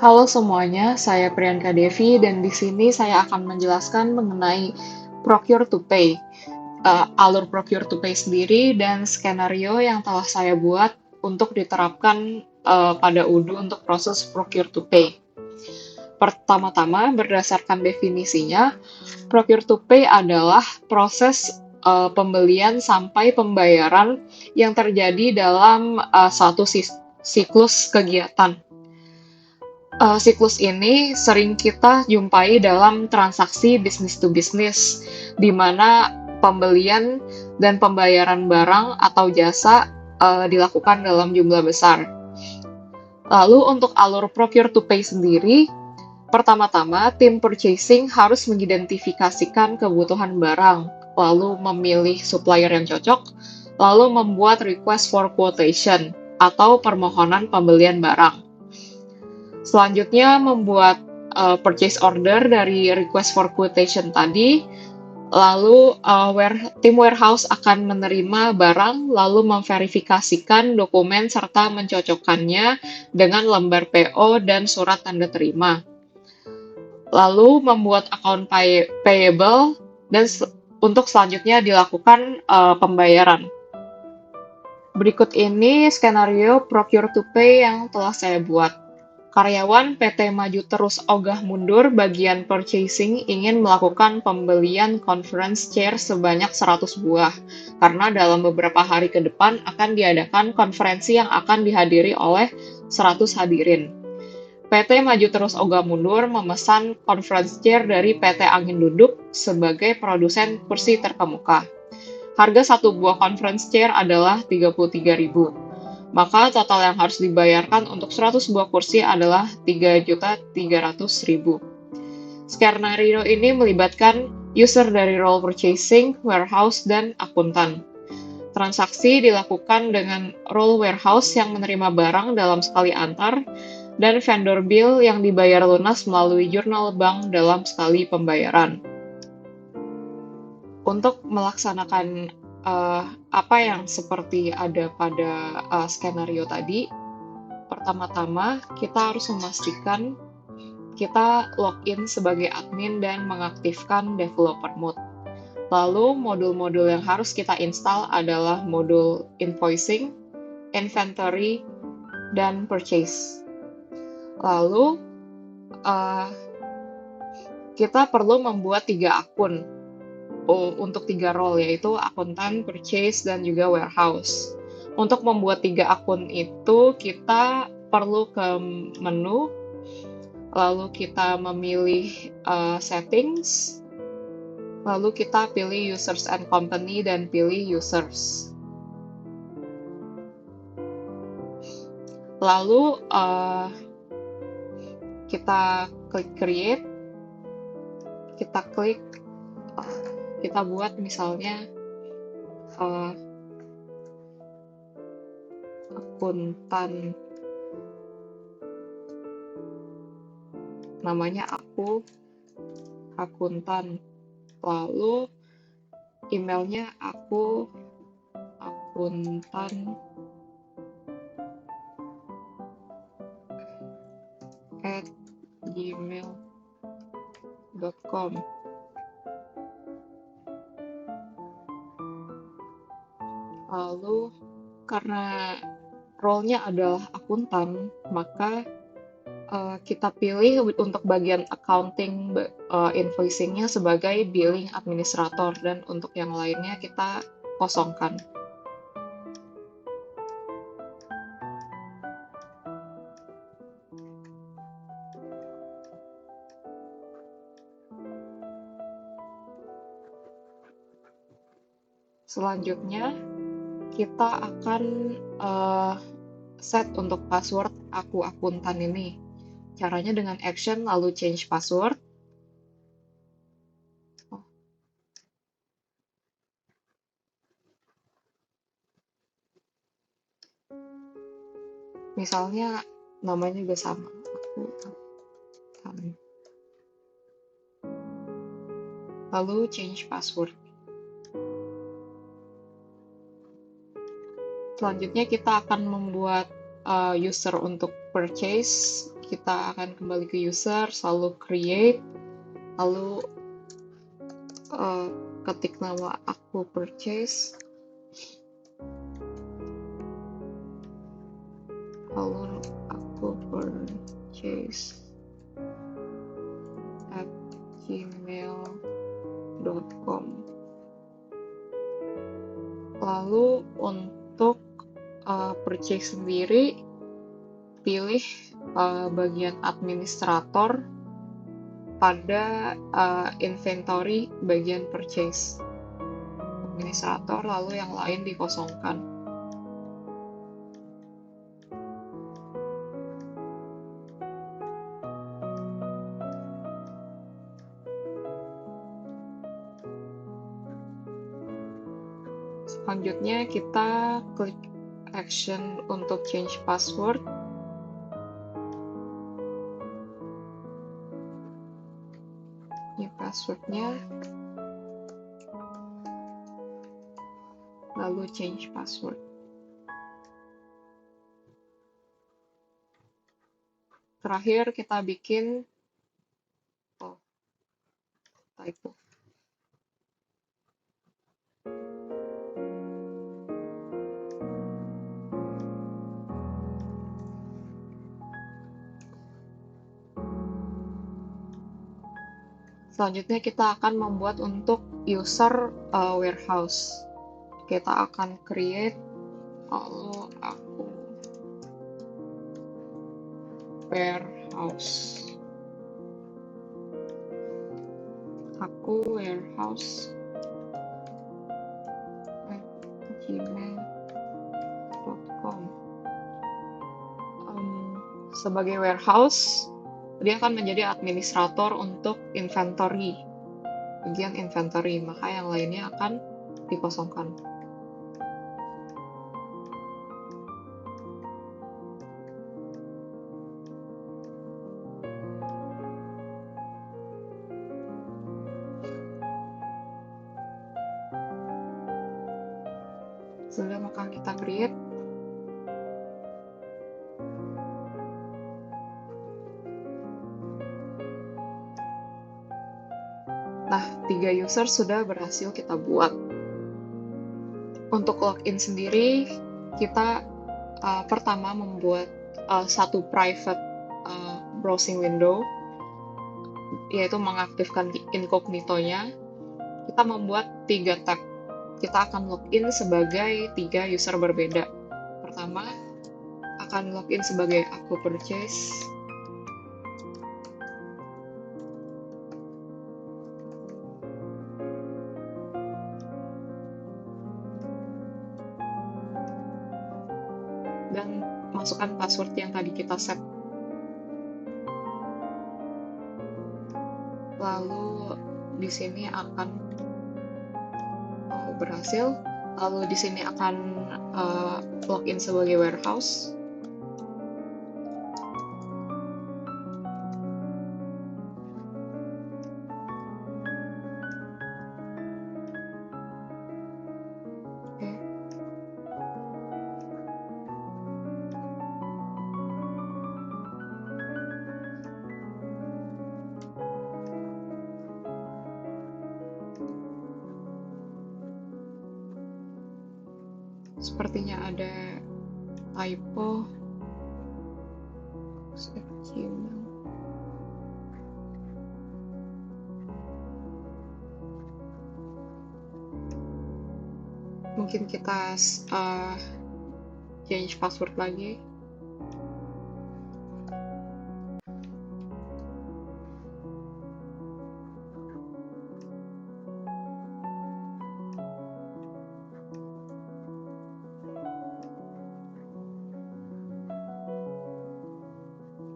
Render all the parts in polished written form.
Halo semuanya, saya Priyanka Devi dan di sini saya akan menjelaskan mengenai Procure to Pay, alur Procure to Pay sendiri dan skenario yang telah saya buat untuk diterapkan pada UDU untuk proses Procure to Pay. Pertama-tama, berdasarkan definisinya, Procure to Pay adalah proses pembelian sampai pembayaran yang terjadi dalam suatu siklus kegiatan. Siklus ini sering kita jumpai dalam transaksi business to business, di mana pembelian dan pembayaran barang atau jasa dilakukan dalam jumlah besar. Lalu untuk alur procure to pay sendiri, pertama-tama tim purchasing harus mengidentifikasikan kebutuhan barang, lalu memilih supplier yang cocok, lalu membuat request for quotation atau permohonan pembelian barang. Selanjutnya membuat purchase order dari request for quotation tadi, lalu tim warehouse akan menerima barang, lalu memverifikasikan dokumen serta mencocokkannya dengan lembar PO dan surat tanda terima. Lalu membuat account payable dan untuk selanjutnya dilakukan pembayaran. Berikut ini skenario procure to pay yang telah saya buat. Karyawan PT Maju Terus Ogah Mundur bagian purchasing ingin melakukan pembelian conference chair sebanyak 100 buah, karena dalam beberapa hari ke depan akan diadakan konferensi yang akan dihadiri oleh 100 hadirin. PT Maju Terus Ogah Mundur memesan conference chair dari PT Angin Duduk sebagai produsen kursi terkemuka. Harga satu buah conference chair adalah 33.000. Maka total yang harus dibayarkan untuk 100 buah kursi adalah 3.300.000. Skenario ini melibatkan user dari role purchasing, warehouse, dan akuntan. Transaksi dilakukan dengan role warehouse yang menerima barang dalam sekali antar, dan vendor bill yang dibayar lunas melalui jurnal bank dalam sekali pembayaran. Untuk melaksanakan apa yang seperti ada pada skenario tadi, pertama-tama kita harus memastikan kita login sebagai admin dan mengaktifkan developer mode. Lalu modul-modul yang harus kita install adalah modul invoicing, inventory, dan purchase. Lalu kita perlu membuat 3 akun untuk 3 role, yaitu akuntan, purchase, dan juga warehouse. Untuk membuat 3 akun itu, kita perlu ke menu, lalu kita memilih settings, lalu kita pilih users and company, dan pilih users. Lalu kita klik create, kita buat misalnya akuntan, namanya aku akuntan, lalu emailnya aku akuntan @gmail.com. Lalu karena role-nya adalah akuntan, maka kita pilih untuk bagian accounting, invoicing-nya sebagai billing administrator, dan untuk yang lainnya kita kosongkan. Selanjutnya, kita akan set untuk password aku akuntan ini. Caranya dengan action lalu change password. Misalnya namanya juga sama, aku akuntan. Lalu change password. Selanjutnya kita akan membuat user untuk purchase. kita akan kembali ke user, lalu create, lalu ketik nama aku purchase, lalu aku purchase at gmail.com. Lalu untuk purchase sendiri, pilih bagian administrator pada inventory bagian purchase. Administrator, lalu yang lain dikosongkan. Selanjutnya kita klik action untuk change password. Ini passwordnya, lalu change password. Terakhir kita bikin typo. Selanjutnya kita akan membuat untuk user warehouse. Kita akan create, lalu aku warehouse. Aku warehouse at gmail.com. Sebagai warehouse, dia akan menjadi administrator untuk inventory, bagian inventory, maka yang lainnya akan dikosongkan. Sudah, maka kita create. Nah, 3 user sudah berhasil kita buat. Untuk login sendiri, kita pertama membuat satu private browsing window, yaitu mengaktifkan incognito-nya. Kita membuat 3 tab. Kita akan login sebagai 3 user berbeda. Pertama, akan login sebagai aku purchase. Dan masukkan password yang tadi kita set. Lalu di sini akan berhasil. Lalu di sini akan login sebagai warehouse. Sepertinya ada typo. Mungkin kita change password lagi.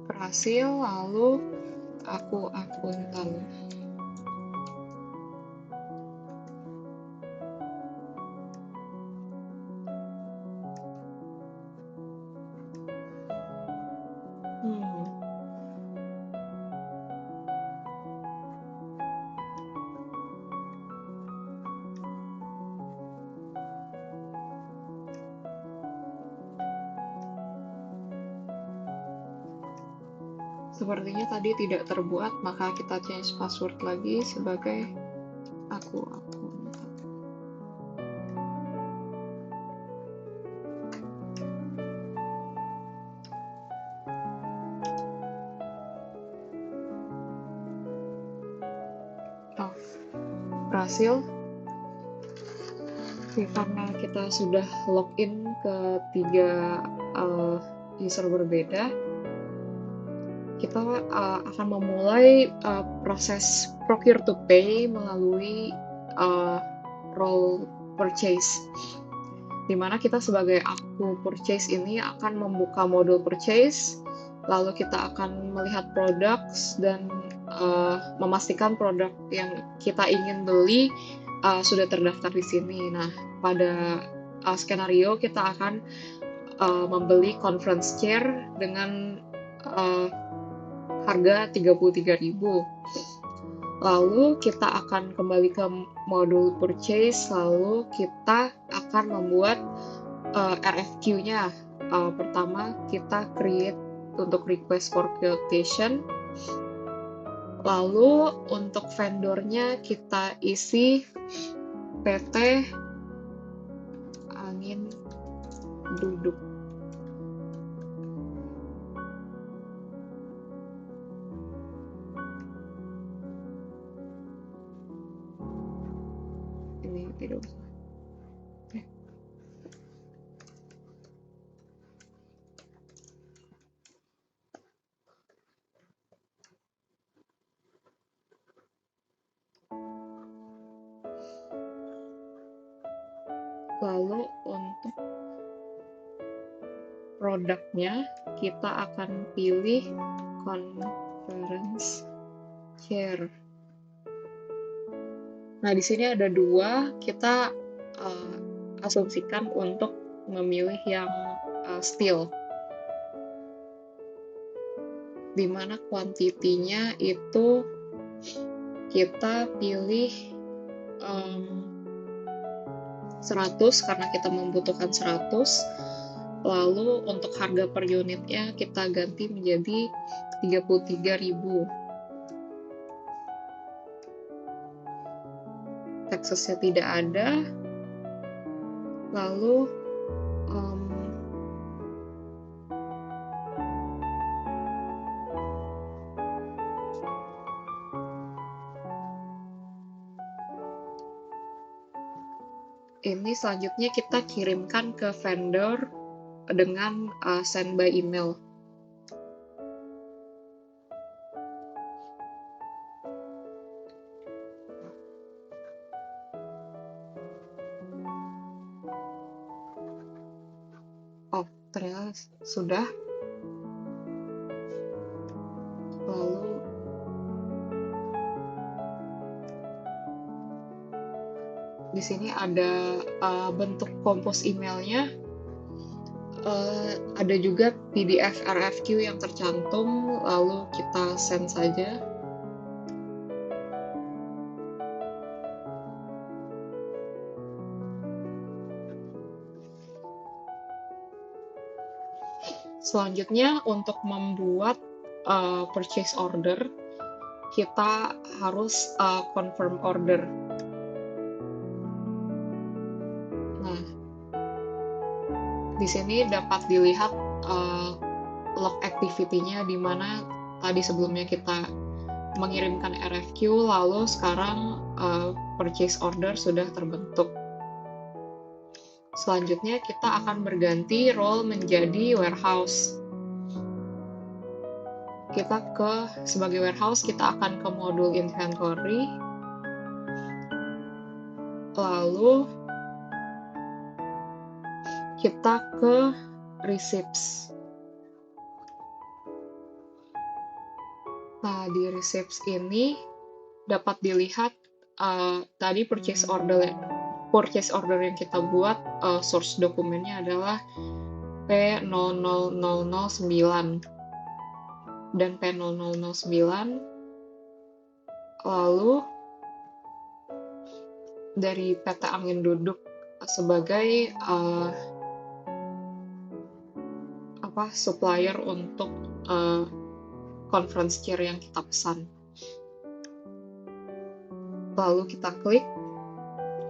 Berhasil, lalu aku akuntan. Sepertinya tadi tidak terbuat, maka kita change password lagi sebagai aku. Oh, berhasil. Oke, karena kita sudah login ke 3 user berbeda, kita akan memulai proses procure to pay melalui role purchase, di mana kita sebagai aku purchase ini akan membuka modul purchase, lalu kita akan melihat products dan memastikan produk yang kita ingin beli sudah terdaftar di sini. Nah, pada skenario kita akan membeli conference chair dengan harga 33.000. Lalu kita akan kembali ke modul purchase, lalu kita akan membuat RFQ-nya. Pertama kita create untuk request for quotation. Lalu untuk vendornya kita isi PT Angin Duduk. Ini tidak usah. Oke. Lalu untuk produknya kita akan pilih conference chair. Nah, di sini ada 2, kita asumsikan untuk memilih yang steel, di mana kuantitinya itu kita pilih 100 karena kita membutuhkan 100. Lalu untuk harga per unitnya kita ganti menjadi 33.000. Taxesnya tidak ada. Lalu ini selanjutnya kita kirimkan ke vendor dengan send by email. Oh, ternyata sudah. Lalu di sini ada bentuk compose emailnya. Ada juga PDF RFQ yang tercantum, lalu kita send saja. Selanjutnya untuk membuat purchase order, kita harus confirm order. Nah, di sini dapat dilihat log activity-nya, di mana tadi sebelumnya kita mengirimkan RFQ, lalu sekarang purchase order sudah terbentuk. Selanjutnya kita akan berganti role menjadi warehouse. Sebagai warehouse kita akan ke modul inventory, lalu kita ke receipts. Nah, di receipts ini dapat dilihat tadi purchase order yang kita buat, source dokumennya adalah P00009 dan P0009. Lalu dari PT Angin Duduk sebagai supplier untuk conference chair yang kita pesan. Lalu kita klik.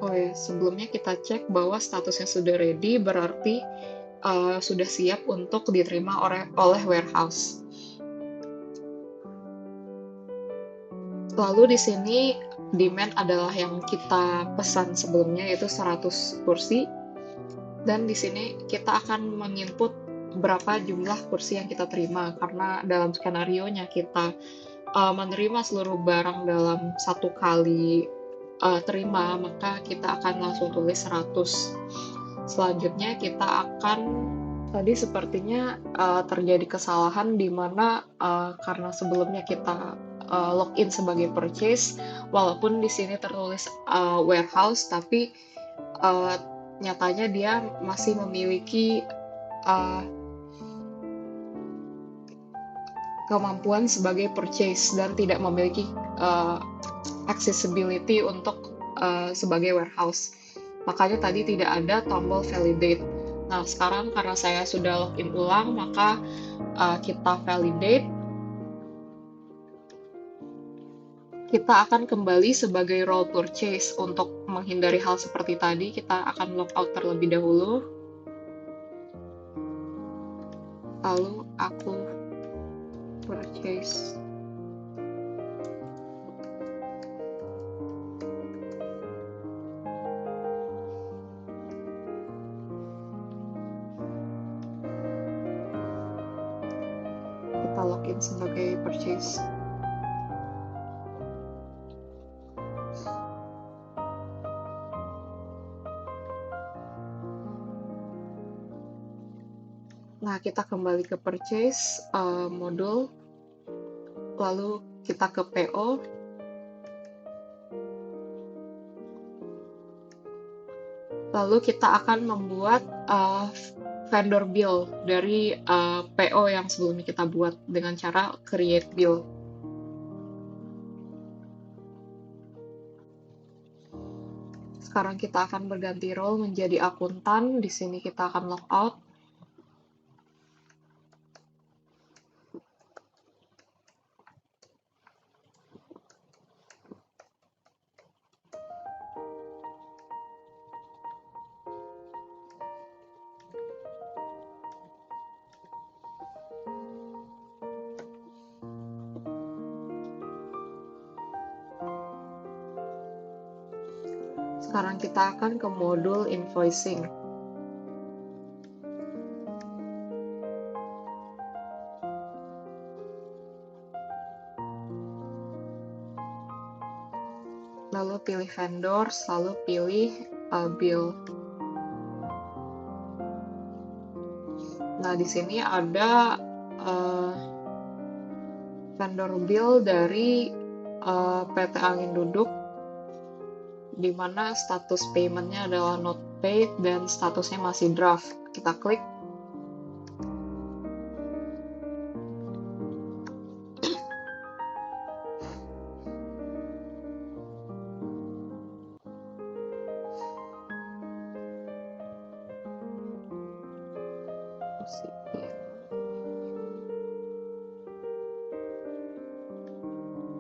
Oh ya, sebelumnya kita cek bahwa statusnya sudah ready, berarti sudah siap untuk diterima oleh warehouse. Lalu di sini demand adalah yang kita pesan sebelumnya, yaitu 100 kursi. Dan di sini kita akan menginput berapa jumlah kursi yang kita terima, karena dalam skenario-nya kita menerima seluruh barang dalam satu kali terima, maka kita akan langsung tulis 100. Selanjutnya kita akan, tadi sepertinya terjadi kesalahan di mana karena sebelumnya kita login sebagai purchase, walaupun di sini tertulis warehouse, tapi nyatanya dia masih memiliki kemampuan sebagai purchase dan tidak memiliki accessibility untuk sebagai warehouse. Makanya tadi tidak ada tombol validate. Nah, sekarang karena saya sudah login ulang, maka kita validate. Kita akan kembali sebagai role purchase. Untuk menghindari hal seperti tadi, kita akan logout terlebih dahulu. Lalu aku purchase. Kita login sebagai purchase. Nah, kita kembali ke purchase modul, lalu kita ke PO. Lalu kita akan membuat vendor bill dari PO yang sebelumnya kita buat dengan cara create bill. Sekarang kita akan berganti role menjadi akuntan. Di sini kita akan logout. Sekarang kita akan ke modul invoicing. Lalu pilih vendor, lalu pilih bill. Nah, di sini ada vendor bill dari PT Angin Duduk, di mana status payment-nya adalah not paid dan statusnya masih draft. Kita klik.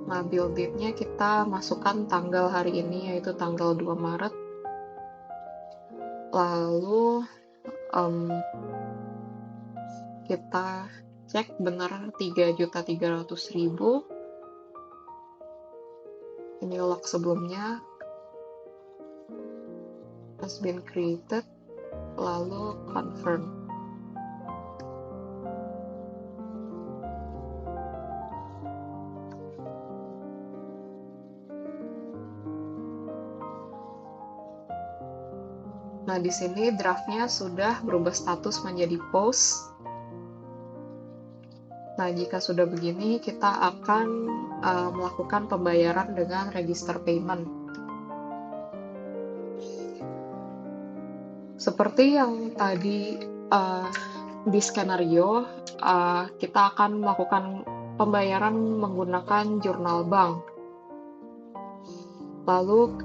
Nah, bill date-nya kita masukkan tanggal hari ini, yaitu tanggal 2 Maret. Lalu kita cek benar 3.300.000. Ini log sebelumnya. Has been created. Lalu confirm. Nah, di sini draftnya sudah berubah status menjadi post. Nah, jika sudah begini, kita akan melakukan pembayaran dengan register payment. Seperti yang tadi di skenario, kita akan melakukan pembayaran menggunakan jurnal bank. Lalu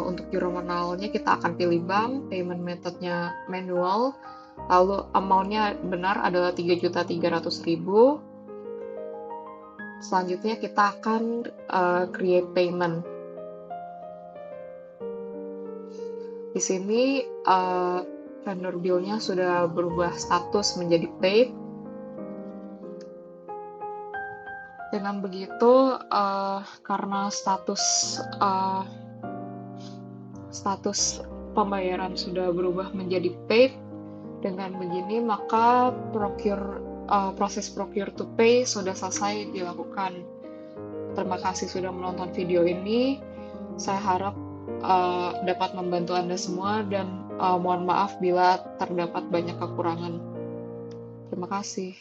untuk jurnalnya kita akan pilih bank, payment methodnya manual, lalu amount-nya benar adalah 3.300.000. Selanjutnya kita akan create payment. Di sini vendor bill-nya sudah berubah status menjadi paid. Dengan begitu, karena status pembayaran sudah berubah menjadi paid, dengan begini maka proses procure to pay sudah selesai dilakukan. Terima kasih sudah menonton video ini. Saya harap dapat membantu Anda semua dan mohon maaf bila terdapat banyak kekurangan. Terima kasih.